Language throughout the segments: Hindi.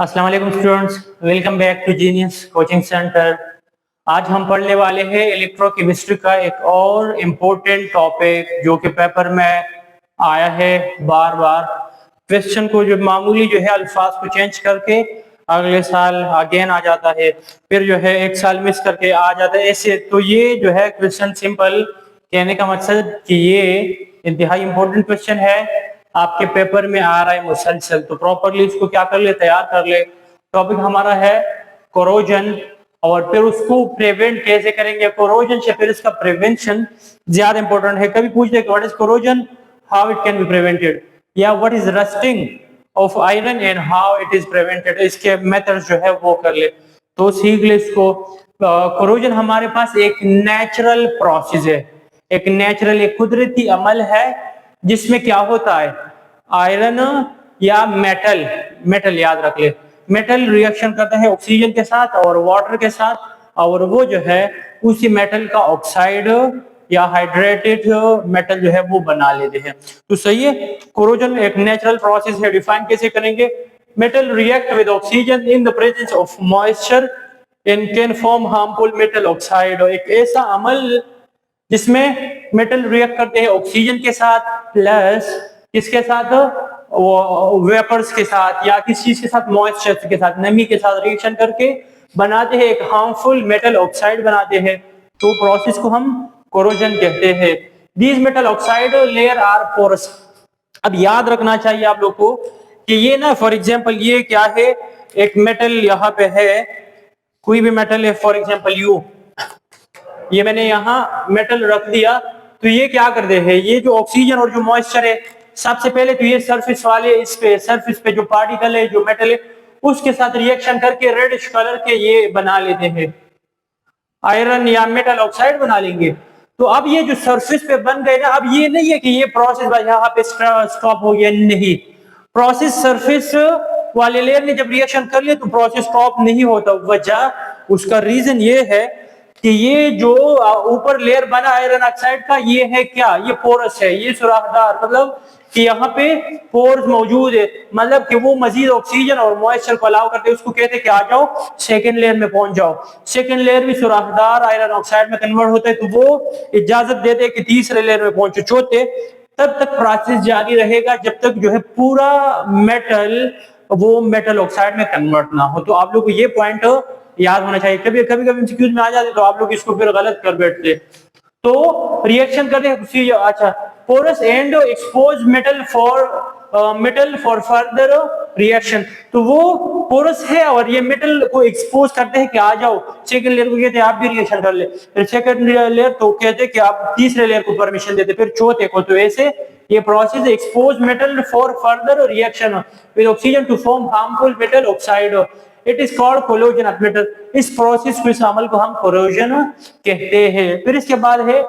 अस्सलाम वालेकुम students, welcome back to Genius Coaching Centre. आज हम पढ़ने वाले हैं इलेक्ट्रोकेमिस्ट्री का एक और इम्पोर्टेंट टॉपिक जो कि पेपर में आया है बार बार। क्वेश्चन को जो मामूली जो है अल्फाज को चेंज करके अगले साल अगेन आ जाता है, फिर जो है एक साल मिस करके आ जाता है ऐसे। तो ये जो है क्वेश्चन सिंपल कहने का मकसद कि ये इंतहाई इम्पोर्टेंट क्वेश्चन है, आपके पेपर में आ रहा है मुसलसल, तो प्रॉपरली इसको क्या कर ले, तैयार कर ले। टॉपिक हमारा है कोरोजन और फिर उसको प्रिवेंट कैसे करेंगे, कोरोजन से फिर इसका प्रिवेंशन ज्यादा इंपॉर्टेंट है। कभी पूछ ले what is corrosion, how it can be prevented, या what is rusting of iron and how it is prevented, इसके मेथड्स जो है वो कर ले, तो सीख ले इसको। कोरोजन हमारे पास एक नेचुरल प्रोसेस है, एक नेचुरल एक कुदरती अमल है जिसमें क्या होता है, आयरन या मेटल याद रख ले, मेटल रिएक्शन करता है ऑक्सीजन के साथ और वाटर के साथ, और वो जो है उसी मेटल का ऑक्साइड या हाइड्रेटेड मेटल जो है वो बना लेते हैं। तो सही है, कोरोजन एक नेचुरल प्रोसेस है। डिफाइन कैसे करेंगे, metal react with oxygen in the presence of moisture and can form harmful metal oxide. एक ऐसा अमल जिसमें मेटल रिएक्ट करते हैं ऑक्सीजन के साथ प्लस किसके साथ, वेपर्स के साथ या किसी चीज के साथ, मॉइस्चर के साथ, नमी के साथ रिएक्शन करके बनाते हैं एक हार्मफुल मेटल ऑक्साइड बनाते हैं। तो प्रोसेस को हम कोरोजन कहते हैं। These metal oxide layer are porous. अब याद रखना चाहिए आप लोग को कि ये ना, फॉर एग्जांपल ये क्या है, एक मेटल यहाँ पे है, कोई भी मेटल है, फॉर एग्जांपल ये मैंने यहाँ मेटल रख दिया, तो ये क्या करते हैं, ये जो ऑक्सीजन और जो मॉइस्चर है, सबसे पहले तो ये सरफेस वाले इस पे सरफेस पे जो पार्टिकल है, जो मेटल है, उसके साथ रिएक्शन करके रेडिश कलर के ये बना लेते हैं, आयरन या मेटल ऑक्साइड बना लेंगे। तो अब ये जो सरफेस पे बन गए ना, अब ये नहीं है कि ये प्रोसेस यहाँ पे स्टॉप हो गया, नहीं, प्रोसेस सरफेस वाले लेयर ने जब रिएक्शन कर लिया तो प्रोसेस स्टॉप नहीं होता। वजह उसका रीजन ये है कि ये जो ऊपर लेयर बना आयरन ऑक्साइड का, ये है क्या, ये पोरस है, ये सुराखदार, मतलब कि यहाँ पे पोर्स मौजूद है, मतलब कि वो मजीद ऑक्सीजन और मॉइस्चर को अलाउ करते हैं। उसको कहते हैं कि आ जाओ सेकंड लेयर में पहुंच जाओ। सेकंड लेयर भी सुराखदार आयरन ऑक्साइड में कन्वर्ट होता है, तो वो इजाजत देते हैं कि तीसरे लेयर में पहुंचो। चौथे तब तक प्रोसेस जारी रहेगा जब तक जो है पूरा मेटल वो मेटल ऑक्साइड में कन्वर्ट ना हो। तो आप लोग को ये पॉइंट याद होना चाहिए। कभी कभी एमसीक्यूज में आ जाते तो आप लोग इसको फिर गलत कर बैठते। तो रिएक्शन करते हैं, अच्छा, porous and expose metal for further reaction. तो वो पोरस है और ये मेटल को एक्सपोज करते हैं कि आ जाओ सेकंड लेयर को, कहते हैं आप भी रिएक्शन कर ले। फिर सेकंड लेयर तो कहते हैं कि आप तीसरे लेयर को परमिशन देते, फिर चौथे को। तो ऐसे ये process expose metal for further reaction with oxygen to form harmful metal oxide, it is called corrosion of metal. इस प्रोसेस को, इस अमल को हम कोरोजन कहते हैं। फिर इसके बाद है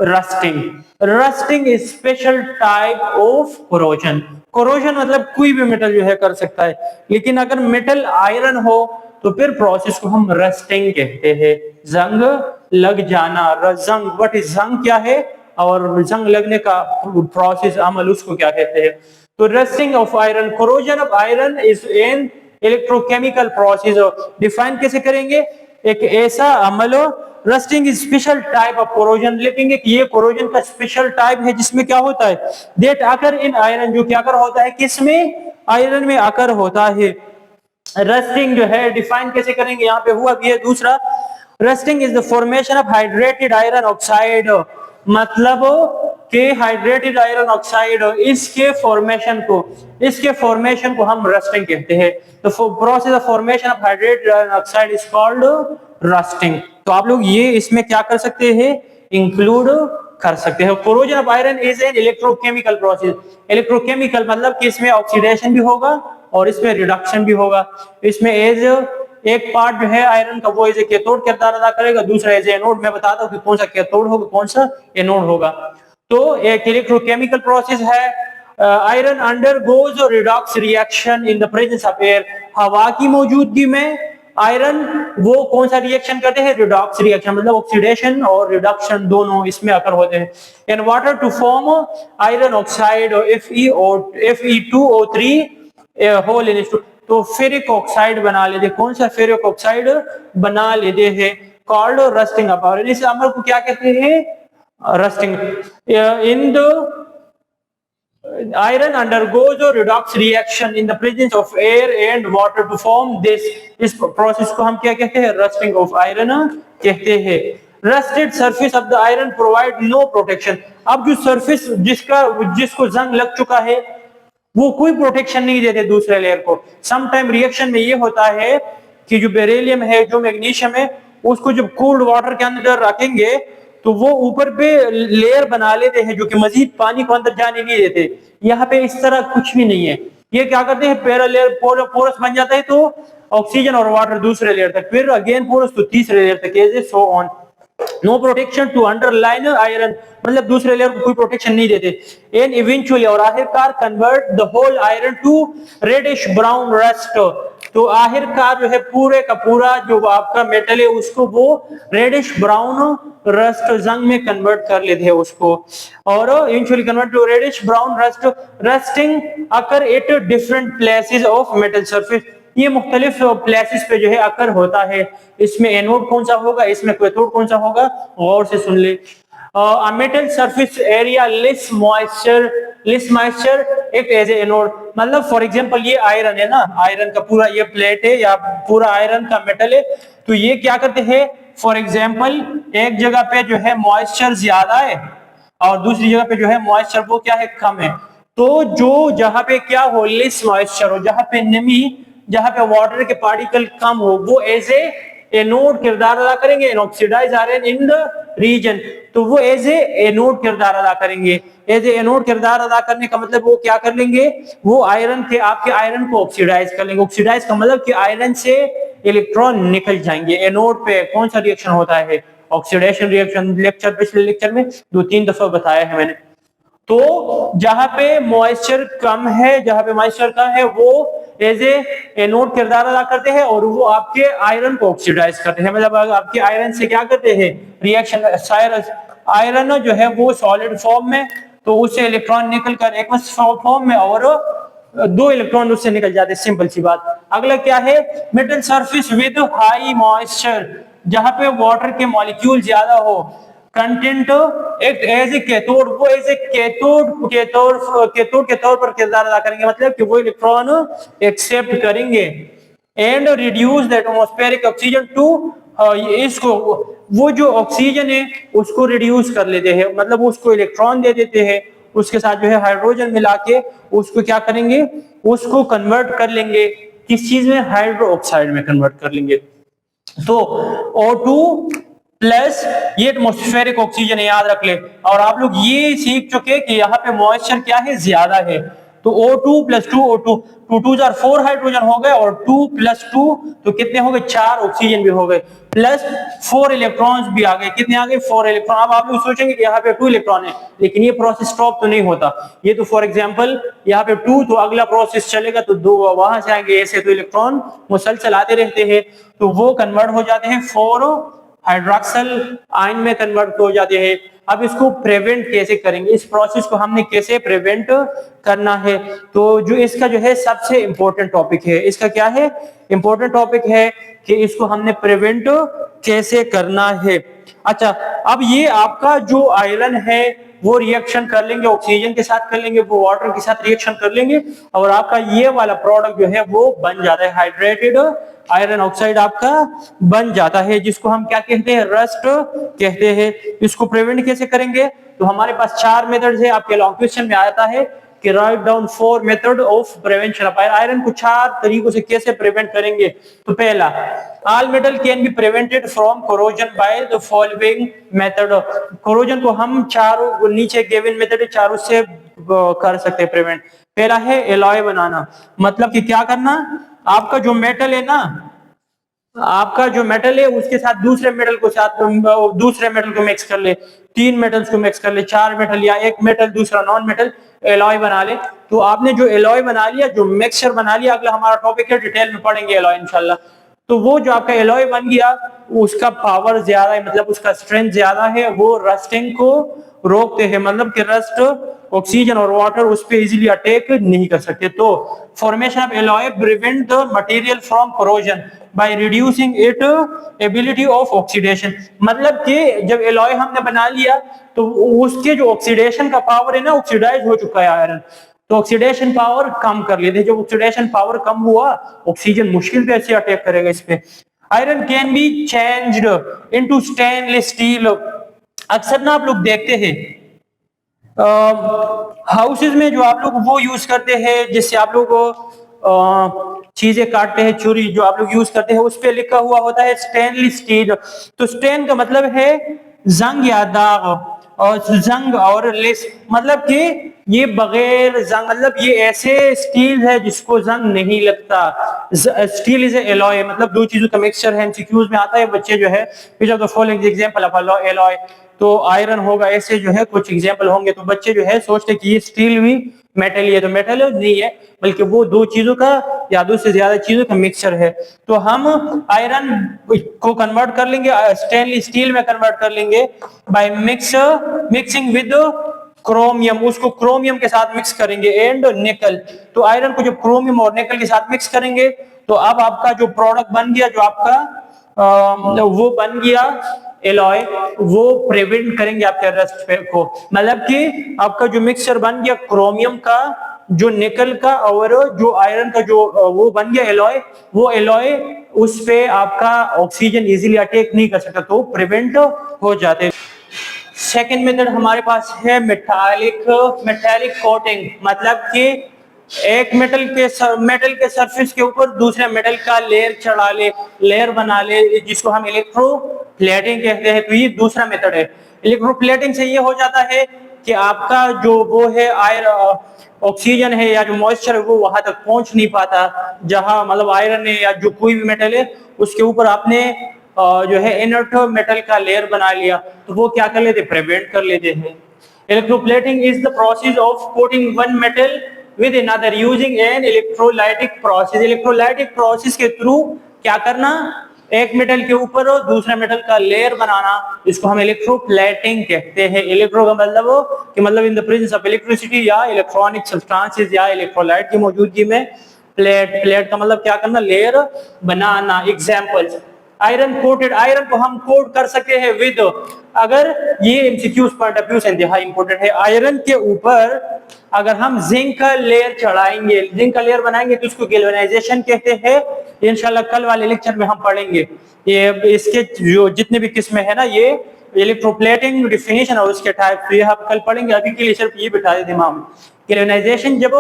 rusting. Rusting is special type of corrosion. Corrosion मतलब कोई भी मेटल जो है कर सकता है, लेकिन अगर मेटल आयरन हो तो फिर प्रोसेस को हम रस्टिंग कहते हैं। जंग लग जाना, जंग, व्हाट इज जंग क्या है, और जंग लगने का प्रोसेस अमल उसको क्या कहते हैं। तो rusting of iron, corrosion of iron is an electrochemical process. Define कैसे करेंगे, एक ऐसा अमल, rusting is special type of corrosion, लिखेंगे कि ये कोरोजन का स्पेशल टाइप है जिसमें क्या होता है, दैट अकर इन आयरन, जो क्या अकर होता है, किसमें, आयरन में अकर होता है। रस्टिंग जो है डिफाइन कैसे करेंगे, यहाँ पे हुआ भी है दूसरा, rusting is the formation of hydrated iron oxide, मतलब कि हाइड्रेटेड आयरन ऑक्साइड, इसके फॉर्मेशन को हम रस्टिंग कहते हैं। तो process of formation of hydrated iron oxide is called rusting. तो आप लोग ये इसमें क्या कर सकते हैं, इंक्लूड कर सकते हैं। Corrosion of iron is an electrochemical process. Electrochemical मतलब कि इसमें ऑक्सीडेशन भी होगा और इसमें रिडक्शन भी होगा। इसमें एज एक पार्ट जो है आयरन का वो एज ए कैथोड किरदार अदा करेगा, दूसरा एज एनोड। मैं बताता हूँ कि कौन सा कैथोड होगा, कौन सा एनोड होगा। तो एक इलेक्ट्रोकेमिकल प्रोसेस है। Iron undergoes redox reaction in the presence of air. हवा की मौजूदगी में आयरन वो कौन सा रिएक्शन करते हैं, रिडॉक्स रिएक्शन, मतलब ऑक्सीडेशन और रिडक्शन दोनों इसमें अकर होते हैं। In water to form iron oxide Fe2O3 होल इन तो फेरिक ऑक्साइड बना लेते। कौन सा फेरिक ऑक्साइड बना लेते हैं, कॉल्ड रस्टिंग अप। और इस अमल को क्या कहते हैं, rusting. In the iron undergoes a redox reaction in the presence of air and water to form this। इस प्रोसेस को हम क्या कहते हैं, रस्टिंग ऑफ आयरन कहते हैं। Rusted surface of the iron provide no protection. अब जो सरफेस जिसको जंग लग चुका है वो कोई प्रोटेक्शन नहीं देते दूसरे लेयर को। सम टाइम रिएक्शन में ये होता है कि जो बेरिलियम है, जो मैग्नीशियम है, उसको जब कोल्ड वाटर के अंदर रखेंगे तो वो ऊपर पे लेयर बना लेते हैं जो कि मजीद पानी को अंदर जाने नहीं देते। यहाँ पे इस तरह कुछ भी नहीं है। ये क्या करते हैं, पहला लेयर पोरस बन जाता है तो ऑक्सीजन और वाटर दूसरे लेयर तक, फिर अगेन पोरस तो तीसरे लेयर तक, ऐसे so on. No protection to underline iron, मतलब दूसरे लेयर को कोई प्रोटेक्शन नहीं देते। एंड इवेंचुअली, और आखिरकार convert the whole iron to reddish brown rust. तो आखिरकार जो है पूरे का पूरा जो आपका मेटल है उसको वो रेडिश ब्राउन रस्ट जंग में कन्वर्ट कर लेते हैं उसको। और eventually convert to reddish brown rust. Rusting occur at different places of metal surface. ये मुख्तलिफ प्लेसेस पे जो है अकर होता है। इसमें एनोड कौन सा होगा, इसमें कैथोड कौन सा होगा, गौर से सुन ले। Metal surface area less moisture एक एज एनोड। मतलब फॉर एग्जांपल ये आयरन है ना, आयरन का पूरा ये प्लेट है या पूरा आयरन का मेटल है, तो ये क्या करते हैं, फॉर एग्जांपल एक जगह पे जो है मॉइस्चर ज्यादा है और दूसरी जगह पे जो है मॉइस्चर वो क्या है, कम है। तो जो जहां पे क्या हो, लेस मॉइस्चर हो, जहां पे नमी, जहां पे वाटर के पार्टिकल कम हो, वो एज ए एनोड किरदार अदा करेंगे। Oxidise iron in the region, तो वो एज ए एनोड किरदार अदा करेंगे। एज ए एनोड किरदार अदा करने का मतलब वो क्या कर लेंगे, वो आयरन के आपके आयरन को ऑक्सीडाइज कर लेंगे। ऑक्सीडाइज का मतलब कि आयरन से इलेक्ट्रॉन निकल जाएंगे। एनोड पे कौन सा रिएक्शन होता है, ऑक्सीडेशन रिएक्शन। पिछले लेक्चर में 2-3 दफा बताया है मैंने। तो जहां पे मॉइस्चर कम है, जहां पे मॉइस्चर कम है, वो एज ए एनोड किरदार अदा करते हैं और वो आपके आयरन को ऑक्सीडाइज करते हैं। मतलब आपके आयरन से क्या करते हैं, रिएक्शन। आयरन जो है वो सॉलिड फॉर्म में, तो उससे इलेक्ट्रॉन निकल कर एक्वस फॉर्म में और 2 इलेक्ट्रॉन उससे निकल जाते हैं। सिंपल सी बात। अगला क्या है, metal surface with high moisture, जहां पे वाटर के मॉलिक्यूल ज्यादा हो। कंटेंट एक एज ए कैथोड, वो एज ए कैथोड के तौर पर किरदार अदा करेंगे। मतलब कि वो इलेक्ट्रॉन एक्सेप्ट करेंगे। And reduce the atmospheric oxygen to, इसको वो जो ऑक्सीजन है उसको रिड्यूस कर लेते हैं, मतलब उसको इलेक्ट्रॉन दे देते हैं, उसके साथ जो है हाइड्रोजन मिला के उसको क्या करेंगे, उसको कन्वर्ट कर लेंगे किस चीज में, हाइड्रो ऑक्साइड में कन्वर्ट कर लेंगे। तो O2 प्लस ये एटमॉस्फेरिक ऑक्सीजन है, याद रख ले। और आप लोग ये सीख चुके कि यहाँ पे मॉइस्चर क्या है, ज्यादा है। तो O2 प्लस 2 O2, 2 2 4 हाइड्रोजन हो गए और 2 प्लस 2 तो कितने हो गए, 4 ऑक्सीजन भी हो गए, प्लस 4 इलेक्ट्रॉन्स भी आ गए। कितने आ गए, 4 इलेक्ट्रॉन। अब आप लोग सोचेंगे कि यहाँ पे 2 इलेक्ट्रॉन है, लेकिन ये प्रोसेस स्टॉप तो नहीं होता। ये तो फॉर एग्जांपल यहाँ पे 2, तो अगला प्रोसेस चलेगा तो 2 वहां से आएंगे, ऐसे तो इलेक्ट्रॉन मुसलसल आते रहते हैं। तो वो कन्वर्ट हो जाते हैं 4 हाइड्रोक्सल आयन में कन्वर्ट हो जाते हैं। अब इसको प्रिवेंट कैसे करेंगे, इस प्रोसेस को हमने कैसे प्रिवेंट करना है, तो जो इसका जो है सबसे इंपॉर्टेंट टॉपिक है, इसका क्या है, इंपॉर्टेंट टॉपिक है कि इसको हमने प्रिवेंट कैसे करना है। अच्छा, अब ये आपका जो आयरन है वो रिएक्शन कर लेंगे, ऑक्सीजन के साथ कर लेंगे, वो वाटर के साथ रिएक्शन कर लेंगे और आपका ये वाला प्रोडक्ट जो है वो बन जाता है, हाइड्रेटेड आयरन ऑक्साइड आपका बन जाता है, जिसको हम क्या कहते हैं, रस्ट कहते हैं। इसको प्रिवेंट कैसे करेंगे, तो हमारे पास 4 मेथड्स है। आपके लॉन्ग क्वेश्चन में आता है कि write down 4 method of prevention of iron को 4 तरीकों से कैसे प्रिवेंट करेंगे। तो पहला, all metal can be prevented from corrosion by the following method. Corrosion को हम चारों नीचे गिवन मेथड चारों से कर सकते हैं प्रिवेंट। पहला है एलॉय बनाना, मतलब कि क्या करना, आपका जो मेटल है ना, आपका जो मेटल है उसके साथ दूसरे मेटल को मिक्स कर ले, 3 मेटल्स को मिक्स कर ले, 4 मेटल या एक मेटल दूसरा नॉन मेटल, एलॉय बना ले। तो आपने जो एलॉय बना लिया, जो मिक्सचर बना लिया, अगला हमारा टॉपिक है, डिटेल में पढ़ेंगे एलॉय इंशाल्लाह। तो वो जो आपका एलॉय बन गया उसका पावर ज्यादा है, मतलब उसका स्ट्रेंथ ज्यादा है, वो रस्टिंग को रोकते हैं, मतलब कि रस्ट ऑक्सीजन और वाटर उस पे इजीली अटैक नहीं कर सकते। तो formation of alloy prevent the material from corrosion by reducing it ability of oxidation, मतलब कि जब एलॉय हमने बना लिया तो उसके जो ऑक्सीडेशन का पावर है ना, ऑक्सीडाइज हो चुका है आयरन, तो ऑक्सीडेशन पावर कम कर लेते। जब ऑक्सीडेशन पावर कम हुआ, ऑक्सीजन मुश्किल से अटैक करेगा इस पे। Iron can be changed into stainless steel. अक्सर ना आप लोग देखते हैं हाउसेज में जो आप लोग वो यूज करते हैं, जिससे आप लोग चीजें काटते हैं, छुरी जो आप लोग यूज करते हैं, उस पे लिखा हुआ होता है स्टेनलेस स्टील। तो स्टेन का मतलब है जंग या दाग, और जंग और लेस मतलब कि ये बगैर जंग, मतलब ये ऐसे स्टील है जिसको जंग नहीं लगता। स्टील इज एलॉय, मतलब दो चीजों का मिक्सचर है। एमसीक्यूज में आता है, बच्चे जो है which of the following example of alloy, तो आयरन होगा, ऐसे जो है कुछ एग्जांपल होंगे। तो बच्चे जो है सोचते कि ये स्टील भी मेटल ही है, तो मेटल नहीं है, बल्कि वो दो चीजों का या दो से ज्यादा चीजों का मिक्सचर है। तो हम आयरन को कन्वर्ट कर लेंगे, स्टेनलेस स्टील में कन्वर्ट कर लेंगे बाय मिक्सिंग विद क्रोमियम, उसको क्रोमियम के साथ मिक्स करेंगे एंड निकल। तो आयरन को जब क्रोमियम और निकल के साथ मिक्स करेंगे तो अब आपका जो प्रोडक्ट बन गया, जो आपका वो बन गया एलॉय, वो प्रिवेंट करेंगे आपके रस्ट को, मतलब कि आपका जो मिक्सचर बन गया क्रोमियम का, जो निकल का और जो आयरन का, जो वो बन गया एलॉय, वो एलॉय उस पे आपका ऑक्सीजन इजीली अटैक नहीं कर सकता, तो प्रिवेंट हो जाते। सेकेंड मेथड हमारे पास है मेटालिक कोटिंग, मतलब कि एक मेटल के सरफेस के ऊपर दूसरे मेटल का लेयर चढ़ा ले, लेयर बना ले, जिसको हम इलेक्ट्रोप्लेटिंग कहते हैं। तो ये दूसरा मेथड है। इलेक्ट्रोप्लेटिंग से ये हो जाता है कि आपका जो वो है ऑक्सीजन है या जो मॉइस्चर है वो वहां तक पहुंच नहीं पाता, जहां मतलब आयरन है या जो कोई भी मेटल है उसके ऊपर आपने जो है इनर्ट मेटल का लेयर बना लिया, तो वो क्या कर लेते, प्रिवेंट कर लेते हैं। Electroplating is the process of coating one metal with another using an electrolytic process. Electrolytic process के थ्रू क्या करना, एक मेटल के ऊपर दूसरा मेटल का लेयर बनाना, इसको हम इलेक्ट्रोप्लेटिंग कहते हैं। इलेक्ट्रो का मतलब कि मतलब in the presence of electricity या इलेक्ट्रॉनिक सब्सटेंसेस या इलेक्ट्रोलाइट की मौजूदगी में प्लेट का मतलब क्या करना, लेयर बनाना। एग्जांपल्स, आयरन कोटेड, आयरन को हम कोट कर सकते हैं विद, अगर ये एमसीक्यूज पॉइंट ऑफ व्यू से इंतहाई इंपॉर्टेंट है, आयरन के ऊपर अगर हम जिंक का लेयर चढ़ाएंगे, जिंक का लेयर बनाएंगे तो इसको गैल्वेनाइजेशन कहते हैं। इंशाल्लाह कल वाले लेक्चर में हम पढ़ेंगे ये इसके जो जितने भी किस्में है ना, ये इलेक्ट्रोप्लेटिंग डिफिनेशन और उसके टाइप, तो ये हम कल पढ़ेंगे। अभी के लिए सिर्फ ये बिठा दे दिमाग में, गैल्वेनाइजेशन जब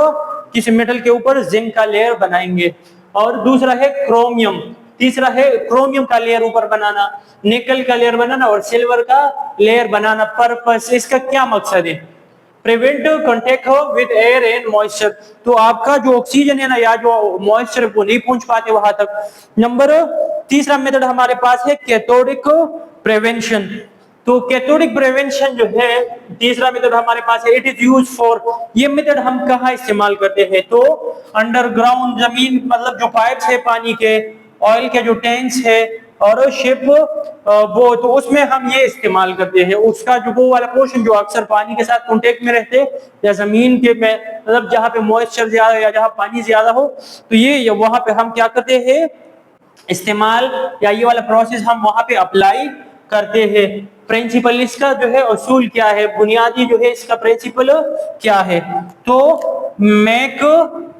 किसी मेटल के ऊपर जिंक का लेयर बनाएंगे। और दूसरा है क्रोमियम, तीसरा है क्रोमियम का लेयर ऊपर बनाना, निकल का लेयर बनाना और सिल्वर का लेयर बनाना। पर्पस, इसका क्या मकसद है, prevent contact with air and moisture, तो आपका जो ऑक्सीजन है ना या जो मॉइस्चर वो नहीं पहुंच पाते वहां तक। नंबर तीसरा मेथड हमारे पास है कैथोडिक प्रिवेंशन। तो कैथोडिक प्रिवेंशन जो है तीसरा मेथड हमारे पास है, इट इज यूज फॉर, ये मेथड हम कहाँ इस्तेमाल करते हैं, तो अंडरग्राउंड, जमीन मतलब जो पाइप्स है पानी के, ऑयल के जो टैंक्स है और शिप वो, तो उसमें हम ये इस्तेमाल करते हैं। उसका जो वो वाला पोर्शन जो अक्सर पानी के साथ कांटेक्ट में रहते या जमीन के में, मतलब जहाँ पे मॉइस्चर ज्यादा या जहाँ पानी ज्यादा हो, तो ये वहां पे हम क्या करते हैं इस्तेमाल, या ये वाला प्रोसेस हम वहां पे अप्लाई करते हैं। प्रिंसिपल इसका जो है उसूल क्या है, बुनियादी जो है इसका प्रिंसिपल क्या है, तो make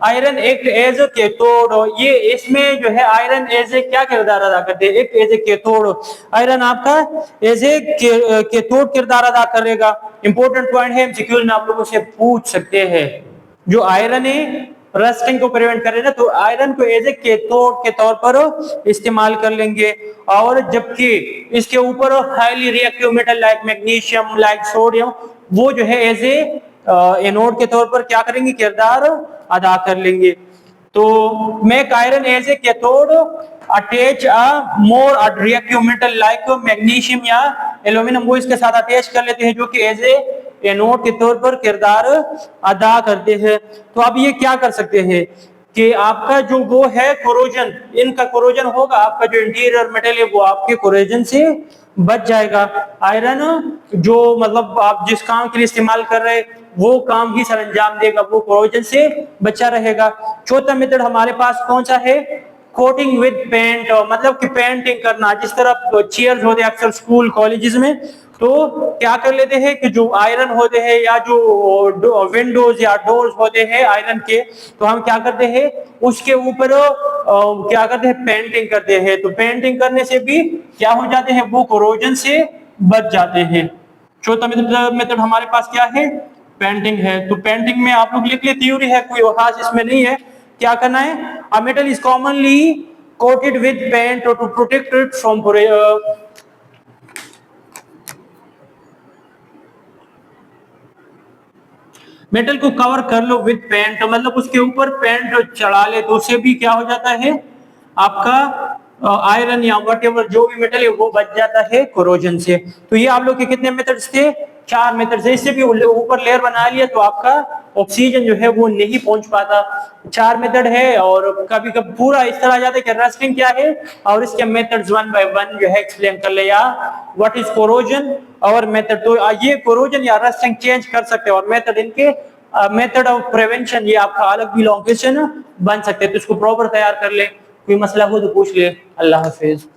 iron act as cathode, ये इसमें जो है आयरन एज ए क्या किरदार अदा करते हैं, एक एज ए कैथोड, आयरन आपका एज ए कैथोड किरदार अदा करेगा। इंपॉर्टेंट पॉइंट है, एमसीक्यू में आप लोगों से पूछ सकते हैं, जो आयरन है रस्टिंग को प्रिवेंट करे ना, तो आयरन को एज ए कैथोड के तौर पर इस्तेमाल कर लेंगे। और जबकि इसके ऊपर highly reactive metal like magnesium, like sodium, वो जो है एज ए एनोड के तौर पर क्या करेंगे, किरदार अदा कर लेंगे। तो make iron as a cathode attach a more reactive metal like magnesium या एल्यूमिनियम, वो इसके साथ अटैच कर लेते हैं, जो कि एज ए एनोड के तौर पर किरदार अदा करते हैं। तो अब ये क्या कर सकते हैं कि आपका जो वो है कोरोजन, इनका कोरोजन होगा, आपका जो इंटीरियर मेटल है वो आपके कोरोजन से बच जाएगा। आयरन जो मतलब आप जिस काम के लिए इस्तेमाल कर रहे हैं वो काम ही सर अंजाम देगा, वो कोरोजन से बचा रहेगा। चौथा मेथड हमारे पास कौन सा है? कोटिंग विद पेंट, मतलब कि पेंटिंग करना। जिस तरह चेयर्स होते हैं अक्सर स्कूल कॉलेजेस में, तो क्या कर लेते हैं कि जो आयरन होते हैं या जो विंडोज या डोर्स होते हैं आयरन के, तो हम क्या करते हैं उसके ऊपर क्या करते हैं पेंटिंग करते हैं। तो पेंटिंग करने से भी क्या हो जाते हैं, वो कोरोजन से बच जाते हैं। चौथा मेथड हमारे पास क्या है? पेंटिंग है। तो पेंटिंग में आप लोग लिख ले, थ्योरी है, कोई खास इसमें नहीं है। क्या करना है? A metal is commonly coated with paint to protect it from metal को कवर कर लो विद पेंट, मतलब उसके ऊपर पेंट चढ़ा ले, तो उससे भी क्या हो जाता है आपका आयरन या वट जो भी मेटल है वो बच जाता है कोरोजन से। तो ये आप लोग के कितने मेथड्स थे? 4 मेथड्स है। इससे भी ऊपर लेयर बना लिया तो आपका ऑक्सीजन जो है वो नहीं पहुंच पाता। 4 मेथड है, और कभी कभी पूरा इस तरह आ जाता है कि रस्टिंग क्या है और इसके मेथड्स 1 बाय 1 जो है एक्सप्लेन कर ले, या व्हाट इज कोरोजन और मेथड। तो ये कोरोजन या रस्टिंग चेंज कर सकते हैं, और मेथड इनके मेथड ऑफ प्रिवेंशन ये आपका अलग भी लॉन्ग क्वेश्चन बन सकते हैं। तो इसको प्रॉपर तैयार कर ले, कोई मसला हो तो पूछ ले। अल्लाह हाफिज।